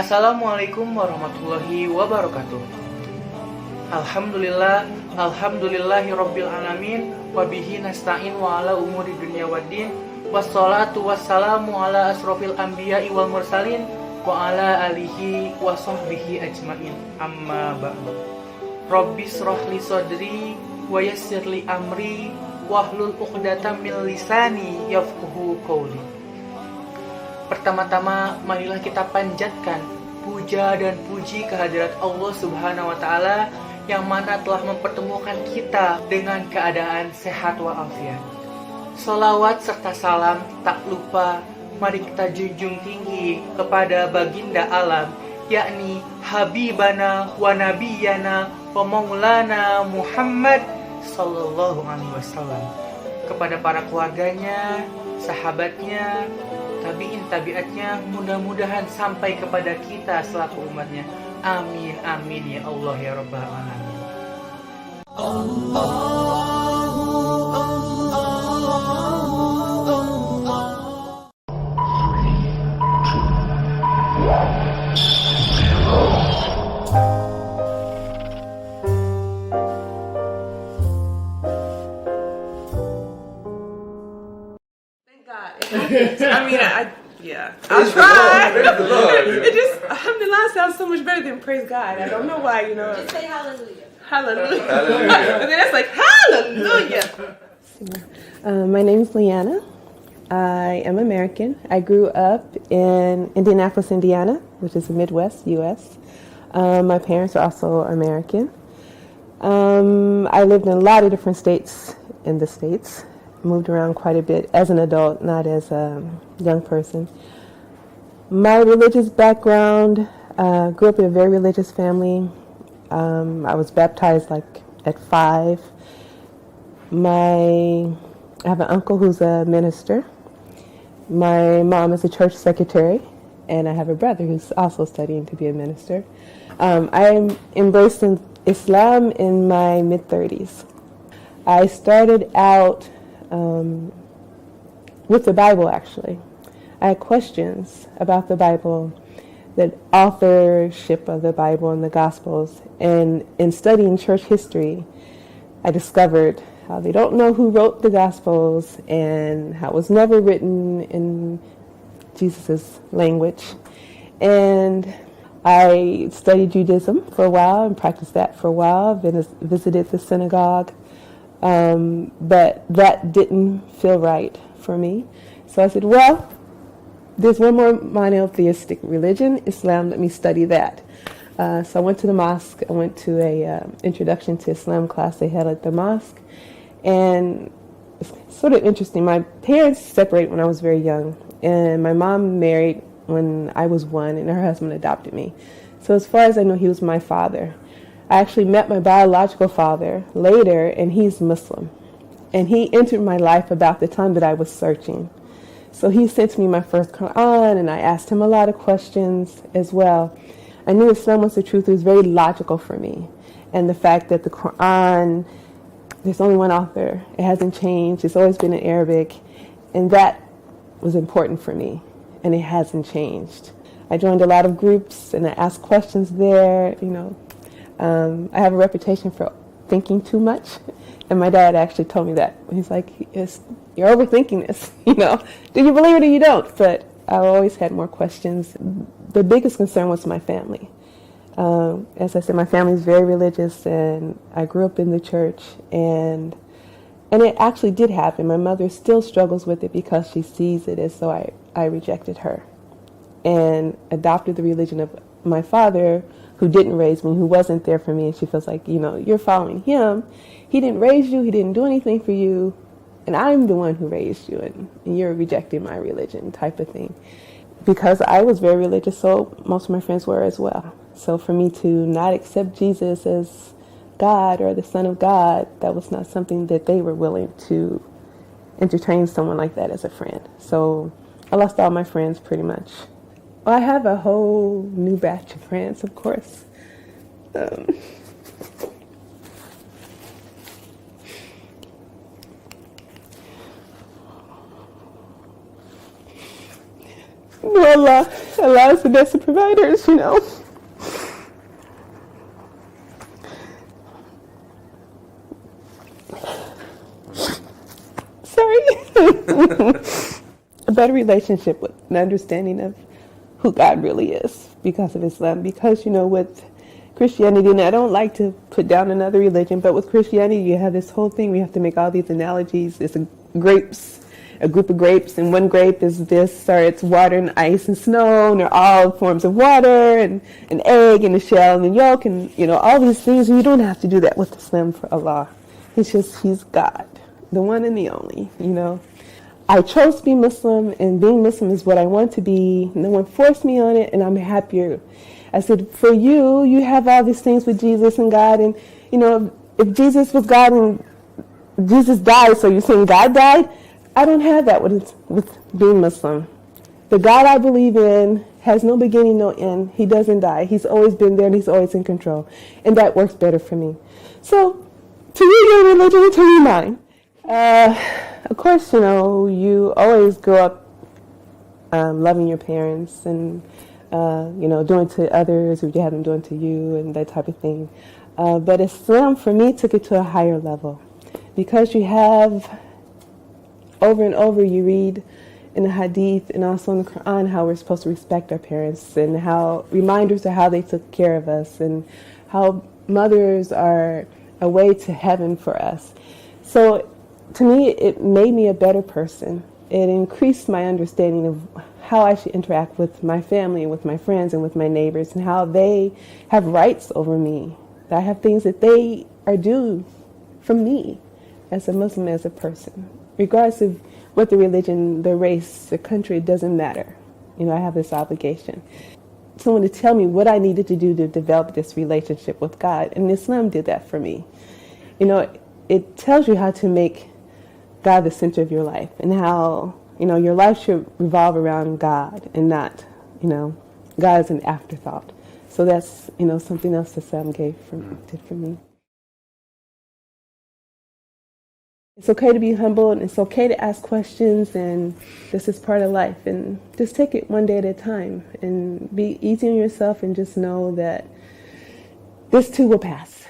Assalamualaikum warahmatullahi wabarakatuh. Alhamdulillahi rabbil alamin, wabihi nasta'in wa ala umuri dunya waddin, wassalatu wassalamu ala asrofil anbiya'i wal mursalin, wa ala alihi wa sahbihi ajmain, amma ba'du. Rabbis rohli sodri wa yassirli amri wahlul uqdatam min lisani yafquhu qawli. Pertama-tama, marilah kita panjatkan puja dan puji kehadirat Allah Subhanahu wa Ta'ala yang mana telah mempertemukan kita dengan keadaan sehat walafiat. Sholawat serta salam tak lupa mari kita junjung tinggi kepada baginda alam, yakni Habibana wa Nabiyana wa Maulana Muhammad Shallallahu'alaihi Wasallam, kepada para keluarganya, sahabatnya, tabi'atnya, mudah-mudahan sampai kepada kita selaku umatnya. Amin, amin ya Allah ya Rabbal Alamin. I'll try. It just, alhamdulillah sounds so much better than praise God. I don't know why, Just say hallelujah. Hallelujah. And then that's like, hallelujah. My name is Leane. I am American. I grew up in Indianapolis, Indiana, which is the Midwest, U.S. My parents are also American. I lived in a lot of different states in the States. Moved around quite a bit as an adult, not as a young person. My religious background, grew up in a very religious family. I was baptized at 5. I have an uncle who's a minister. My mom is a church secretary, and I have a brother who's also studying to be a minister. I embraced Islam in my mid-30s. I started out with the Bible, actually. I had questions about the Bible, the authorship of the Bible and the Gospels. And in studying church history, I discovered how they don't know who wrote the Gospels and how it was never written in Jesus' language. And I studied Judaism for a while and practiced that for a while, visited the synagogue. But that didn't feel right for me. So I said, well, there's one more monotheistic religion, Islam, let me study that. So I went to the mosque. I went to a introduction to Islam class they had at the mosque. And it's sort of interesting. My parents separated when I was very young. And my mom married when I was 1, and her husband adopted me. So as far as I know, he was my father. I actually met my biological father later, and he's Muslim. And he entered my life about the time that I was searching. So he sent me my first Quran, and I asked him a lot of questions as well. I knew Islam was the truth. It was very logical for me. And the fact that the Quran, there's only one author. It hasn't changed. It's always been in Arabic. And that was important for me. And it hasn't changed. I joined a lot of groups, and I asked questions there, I have a reputation for thinking too much, and my dad actually told me that. He's like, you're overthinking this, Do you believe it or you don't? But I always had more questions. The biggest concern was my family. As I said, my family is very religious, and I grew up in the church, and it actually did happen. My mother still struggles with it because she sees it as though I rejected her and adopted the religion of my father, who didn't raise me, who wasn't there for me, and she feels like, you're following him. He didn't raise you, he didn't do anything for you, and I'm the one who raised you, and you're rejecting my religion type of thing. Because I was very religious, so most of my friends were as well. So for me to not accept Jesus as God or the Son of God, that was not something that they were willing to entertain someone like that as a friend. So I lost all my friends pretty much. Well, I have a whole new batch of friends, of course. Well, Allah is the best of providers, you know. Sorry. A better relationship with an understanding of who God really is because of Islam. Because, you know, with Christianity, and I don't like to put down another religion, but with Christianity, you have this whole thing. We have to make all these analogies. It's a group of grapes, and one grape is this, or it's water and ice and snow, and they're all forms of water, and an egg and a shell and a yolk, and, you know, all these things. And you don't have to do that with Islam for Allah. He's God, the one and the only, you know. I chose to be Muslim, and being Muslim is what I want to be. No one forced me on it, and I'm happier. I said, for you, you have all these things with Jesus and God, and, you know, if Jesus was God and Jesus died, so you're saying God died? I don't have that with being Muslim. The God I believe in has no beginning, no end. He doesn't die. He's always been there, and he's always in control. And that works better for me. So, to you, your religion, and to you, mine. Of course, you know, you always grow up loving your parents and, you know, doing to others what you have them doing to you and that type of thing. But Islam, for me, took it to a higher level. Because you have, over and over, you read in the hadith and also in the Quran how we're supposed to respect our parents, and how reminders of how they took care of us, and how mothers are a way to heaven for us. So to me, it made me a better person. It increased my understanding of how I should interact with my family and with my friends and with my neighbors, and how they have rights over me. I have things that they are due from me as a Muslim, as a person. Regardless of what the religion, the race, the country, it doesn't matter. You know, I have this obligation. Someone to tell me what I needed to do to develop this relationship with God. And Islam did that for me. You know, it tells you how to make God the center of your life, and how, you know, your life should revolve around God and not, you know, God is an afterthought. So that's, you know, something else Islam did for me. It's okay to be humble, and it's okay to ask questions, and this is part of life. And just take it one day at a time, and be easy on yourself, and just know that this too will pass.